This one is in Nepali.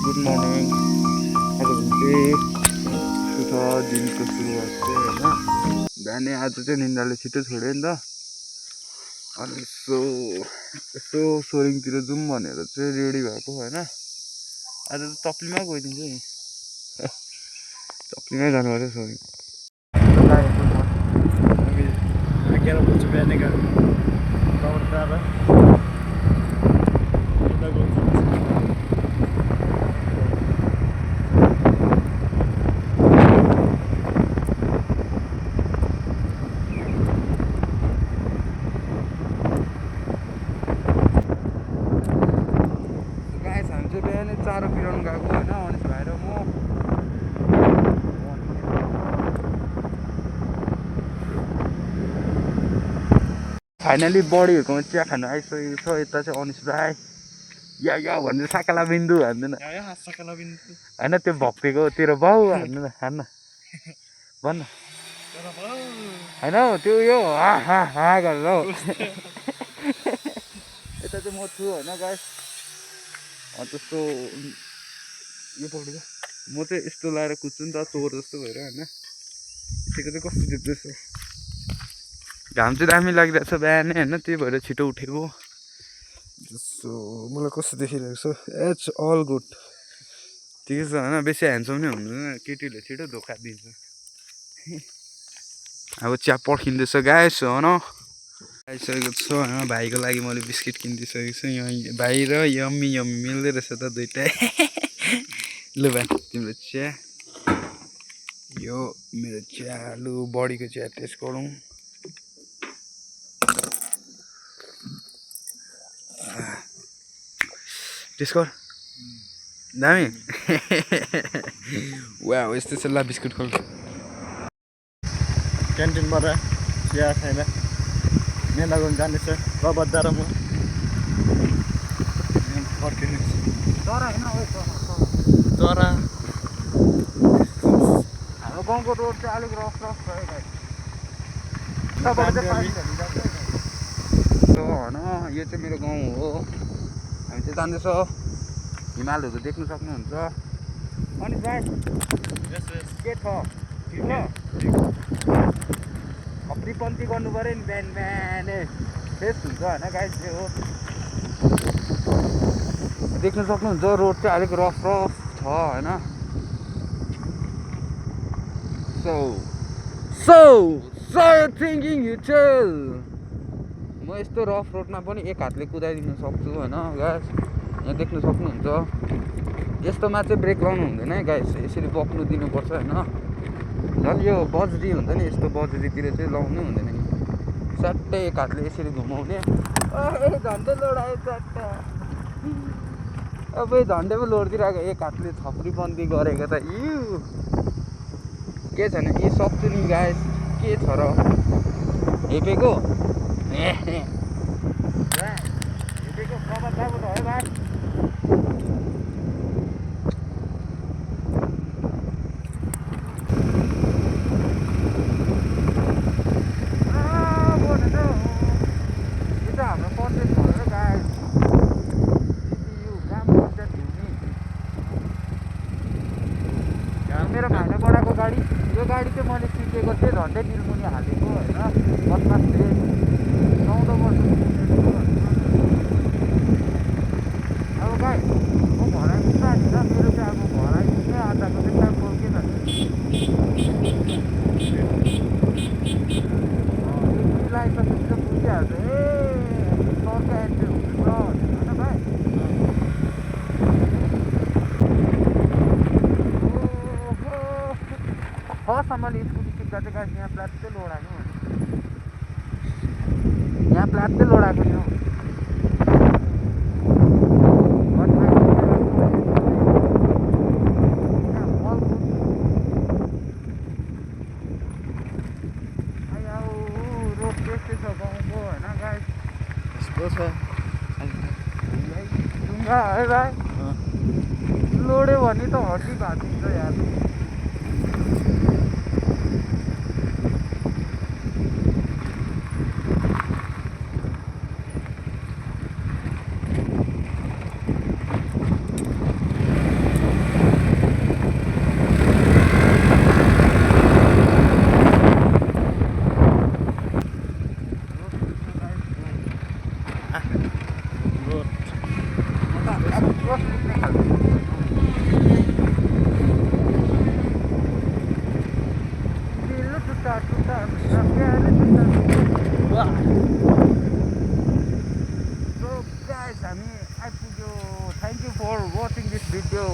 Good morning. आज चाहिँ दिनको सुरुवात चाहिँ होइन, बिहानै आज चाहिँ निन्द्राले छिटो छोड्यो नि त। अनि यसो सोरिङतिर जाउँ भनेर चाहिँ रेडी भएको होइन। आज त तप्लीमा गइदिन्छु नि, तप्लीमै जानु पर्यो सोरिङ। Aquela puto bem nega. Tava guys हामी चाहिँ बिहानै चारो पिराउनु गएको होइन, अनिस भाइ र म। फाइनली बडीहरूकोमा चिया खानु आइसकेको छ। यता चाहिँ अनिस भाइ या भनेर साकाला बिन्दु हान्दैन होइन, त्यो भक्तेको तेरो बाउ हान्दैन, हान्न भन्न होइन हौ, त्यो यो हा गरेर हौ। यता चाहिँ म छु होइन गाइस। त्यस्तो यो पक्रिन्छ, म चाहिँ यस्तो लाएर कुद्छु नि त, चोर जस्तो भएर होइन। यतिको चाहिँ कस्तो देख्दैछ, घाम चाहिँ दामी लागिरहेको छ बिहानै होइन, त्यही भएर छिटो उठेको। जस्तो मलाई कस्तो देखिरहेको छ, इट्स अल गुड, ठिकै छ होइन। बेसी ह्यान्डसम नै हुँदैन, केटीहरूले छिटो धोका दिन्छ। अब चिया पर्खिँदैछ गाइस होइन, आइसकेको छ होइन। भाइको लागि मैले बिस्किट किनिदिइसकेको छु। यहाँ भाइ र यम्मी मिल्दै रहेछ त दुइटै। ल भाइ तिम्रो चिया, यो मेरो चिया। लु बडीको चिया टेस्ट गरौँ। टेस्ट गर, दामी। वा यस्तो छ। ल बिस्कुट खोल। क्यान्टिनबाट चिया खाएर मेला गर्नु जानेछ बद्दा र म फर्किनु। चरा होइन चरा हाम्रो गाउँको रोड चाहिँ अलिक रफ भयो भाइ। होइन यो चाहिँ मेरो गाउँ हो। हामी चाहिँ जाँदैछ, हिमालहरू देख्नु सक्नुहुन्छ। अनि भाइ के छ, ठिक छ? खप्रीपन्थी गर्नु पऱ्यो नि, बिहान बिहानै फ्रेस हुन्छ होइन गाइस। चाहिँ हो, देख्नु सक्नुहुन्छ रोड चाहिँ अलिक रफ छ होइन। So थिङ्किङ यु टेल, म यस्तो रफ रोडमा पनि एक हातले कुदाइदिनु सक्छु होइन गाइस। यहाँ देख्नु सक्नुहुन्छ, यस्तोमा चाहिँ ब्रेक लाउनु हुँदैन है गाइस, यसरी बक्नु दिनुपर्छ होइन। झन् यो बजरी हुन्छ नि, यस्तो बजरीतिर चाहिँ लाउनै हुँदैन नि, सट्टै एक हातले यसरी घुमाउने। झन्डै लोडायो चट्ट, अब झन्डै पो लोडिदिरहेको, एक हातले छप्रीबन्दी गरेको त। के छैन, यी सक्छु नि गाइस, के छ र हेपेको हेपेको प्रभाव त है भाइ। मेरो भाइले बडाको गाडी, यो गाडी चाहिँ मैले सिकेको थिएँ झन्डै दिलमुनि हालेको होइन। बदमास थिएँ, 14 वर्ष सिकेको। अब गाई म भराइ दिन्छ होइन, मेरो चाहिँ अब भराइ दिने आधाको चाहिँ काम बोल्के छ। लाइसेन्स चाहिँ बुझिहाल्छ, ए सरका एन्ट्री हुन्छ होइन भाइ। फर्स्टसम्मले स्कुटी सिक्दा चाहिँ गाइस यहाँ प्लाट्टै लोडाएको, यहाँ प्लाट्टै लोडाएको नि हौ। रोड त्यस्तै छ गाउँको होइन गाइस, यस्तो छ ढुङ्गा है भाइ। लोड्यो भने त हड्डी भाँचिन्छ यार। हामी आइपुग्यो thank you for watching this video